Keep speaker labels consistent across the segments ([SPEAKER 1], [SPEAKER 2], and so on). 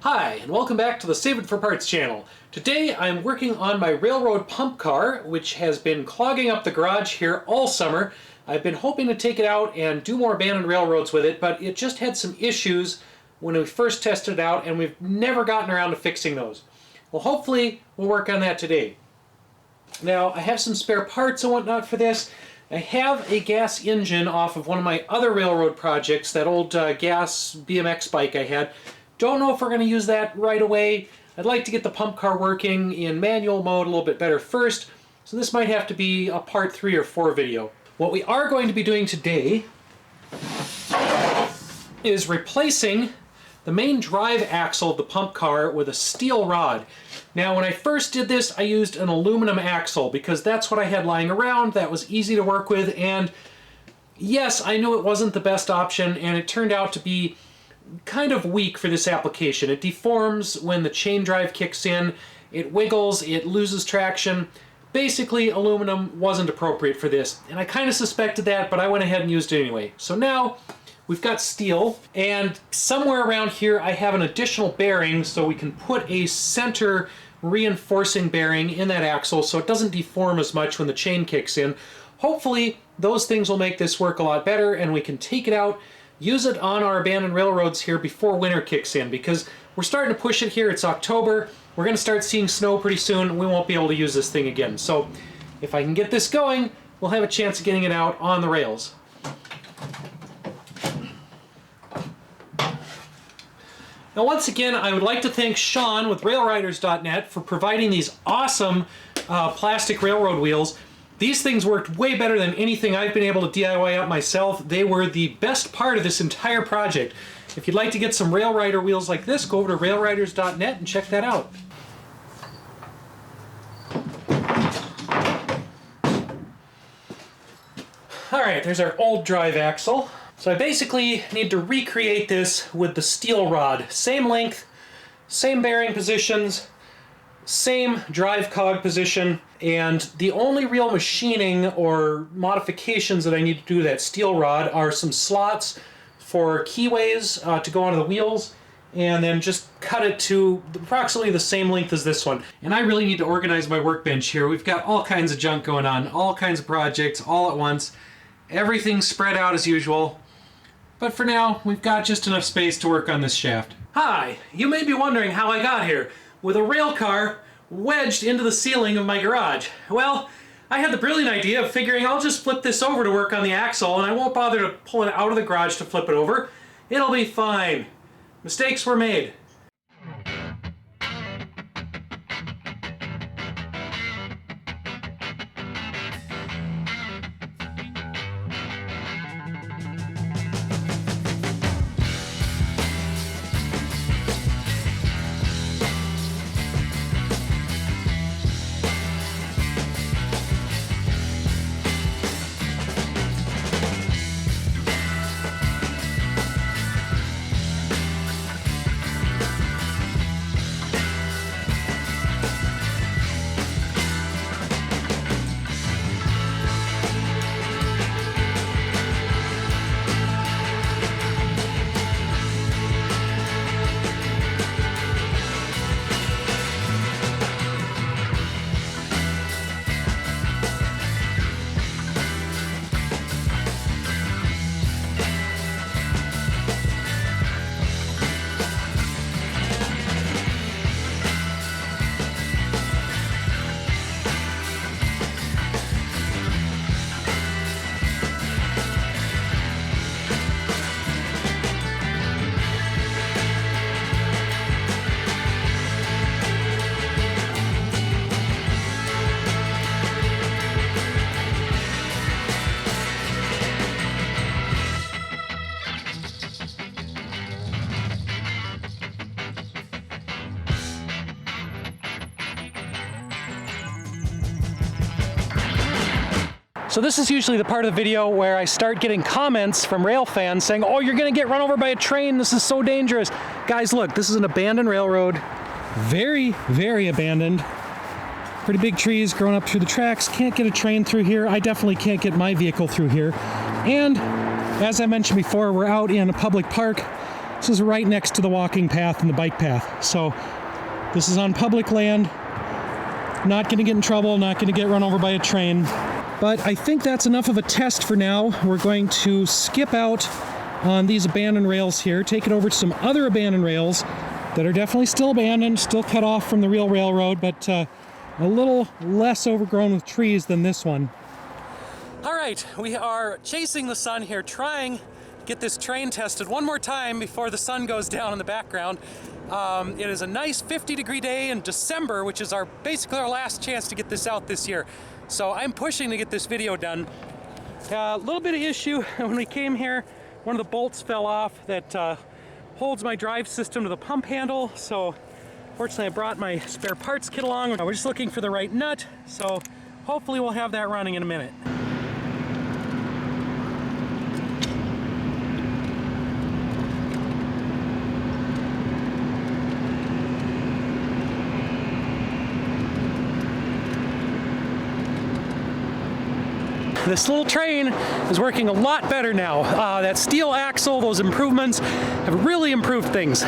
[SPEAKER 1] Hi, and welcome back to the Save It for Parts channel. Today I'm working on my railroad pump car, which has been clogging up the garage here all summer. I've been hoping to take it out and do more abandoned railroads with it, but it just had some issues when we first tested it out, and we've never gotten around to fixing those. Well, hopefully we'll work on that today. Now, I have some spare parts and whatnot for this. I have a gas engine off of one of my other railroad projects, that old gas BMX bike I had. Don't know if we're going to use that right away. I'd like to get the pump car working in manual mode a little bit better first, so this might have to be a part 3 or 4 video. What we are going to be doing today is replacing the main drive axle of the pump car with a steel rod. Now, when I first did this, I used an aluminum axle because that's what I had lying around. That was easy to work with, and yes, I knew it wasn't the best option, and it turned out to be kind of weak for this application. It deforms when the chain drive kicks in, it wiggles, it loses traction. Basically, aluminum wasn't appropriate for this, and I kind of suspected that, but I went ahead and used it anyway. So now we've got steel, and somewhere around here I have an additional bearing so we can put a center reinforcing bearing in that axle so it doesn't deform as much when the chain kicks in. Hopefully those things will make this work a lot better, and we can take it out, use it on our abandoned railroads here before winter kicks in, because we're starting to push it here. It's October. We're going to start seeing snow pretty soon. We won't be able to use this thing again. So if I can get this going, we'll have a chance of getting it out on the rails. Now, once again, I would like to thank Sean with railriders.net for providing these awesome plastic railroad wheels. These things worked way better than anything I've been able to DIY up myself. They were the best part of this entire project. If you'd like to get some Rail Rider wheels like this, go over to railriders.net and check that out. Alright, there's our old drive axle. So I basically need to recreate this with the steel rod. Same length, same bearing positions, same drive cog position, and the only real machining or modifications that I need to do to that steel rod are some slots for keyways to go onto the wheels, and then just cut it to approximately the same length as this one. And I really need to organize my workbench here. We've got all kinds of junk going on, all kinds of projects all at once. Everything's spread out as usual. But for now, we've got just enough space to work on this shaft. Hi, you may be wondering how I got here with a rail car wedged into the ceiling of my garage. Well, I had the brilliant idea of figuring I'll just flip this over to work on the axle, and I won't bother to pull it out of the garage to flip it over. It'll be fine. Mistakes were made. So this is usually the part of the video where I start getting comments from rail fans saying, oh, you're gonna get run over by a train, this is so dangerous. Guys, look, this is an abandoned railroad. Very, very abandoned. Pretty big trees growing up through the tracks. Can't get a train through here. I definitely can't get my vehicle through here. And as I mentioned before, we're out in a public park. This is right next to the walking path and the bike path. So this is on public land. Not going to get in trouble, not going to get run over by a train. But I think that's enough of a test for now. We're going to skip out on these abandoned rails here, take it over to some other abandoned rails that are definitely still abandoned, still cut off from the real railroad, but a little less overgrown with trees than this one. All right, we are chasing the sun here, trying to get this train tested one more time before the sun goes down in the background. It is a nice 50-degree day in December, which is basically our last chance to get this out this year. So I'm pushing to get this video done. A little bit of issue when we came here, one of the bolts fell off that holds my drive system to the pump handle. So fortunately I brought my spare parts kit along. We're just looking for the right nut, so hopefully we'll have that running in a minute. This little train is working a lot better now. That steel axle, those improvements have really improved things.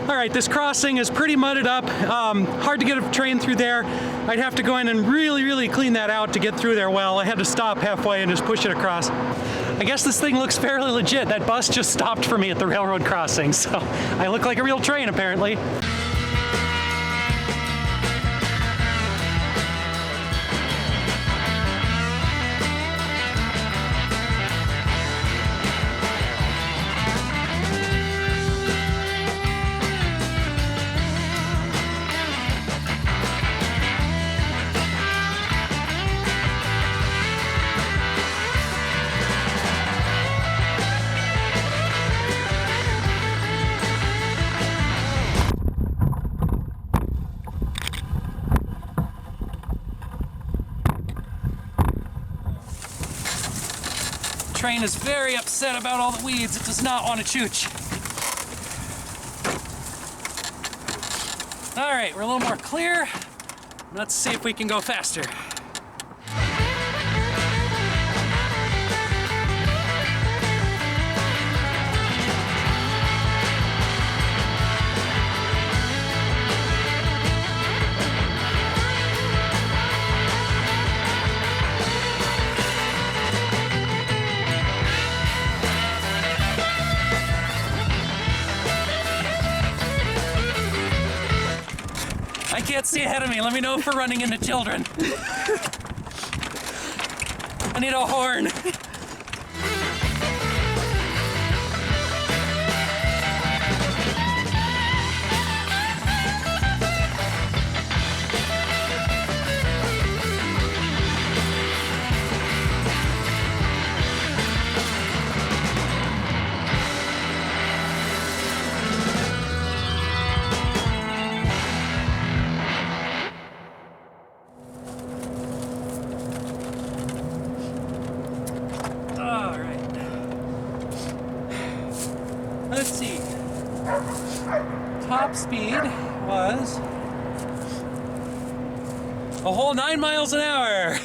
[SPEAKER 1] All right, this crossing is pretty mudded up. Hard to get a train through there. I'd have to go in and really clean that out to get through there well. I had to stop halfway and just push it across. I guess this thing looks fairly legit. That bus just stopped for me at the railroad crossing, so I look like a real train apparently. Train is very upset about all the weeds. It does not want to chooch. All right, we're a little more clear. Let's see if we can go faster. I can't see ahead of me. Let me know if we're running into children. I need a horn. Let's see. Top speed was a whole 9 miles an hour.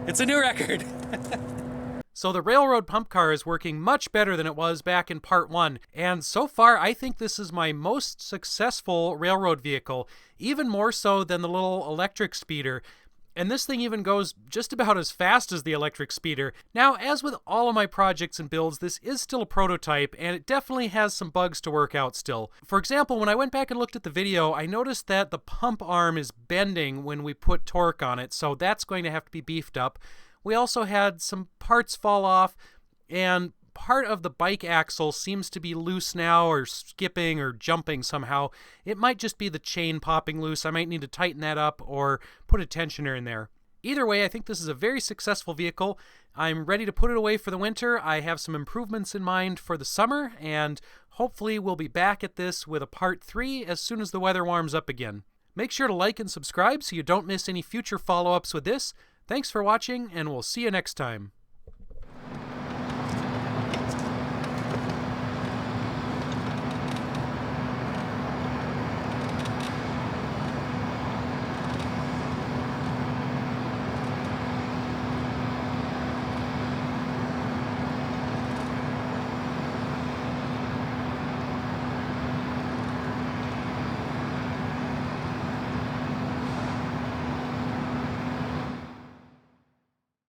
[SPEAKER 1] It's a new record. So the railroad pump car is working much better than it was back in part 1. And so far, I think this is my most successful railroad vehicle, even more so than the little electric speeder. And this thing even goes just about as fast as the electric speeder. Now, as with all of my projects and builds, this is still a prototype, and it definitely has some bugs to work out still. For example, when I went back and looked at the video, I noticed that the pump arm is bending when we put torque on it, so that's going to have to be beefed up. We also had some parts fall off, and part of the bike axle seems to be loose now, or skipping or jumping somehow. It might just be the chain popping loose. I might need to tighten that up or put a tensioner in there. Either way, I think this is a very successful vehicle. I'm ready to put it away for the winter. I have some improvements in mind for the summer, and hopefully we'll be back at this with a part 3 as soon as the weather warms up again. Make sure to like and subscribe so you don't miss any future follow-ups with this. Thanks for watching, and we'll see you next time.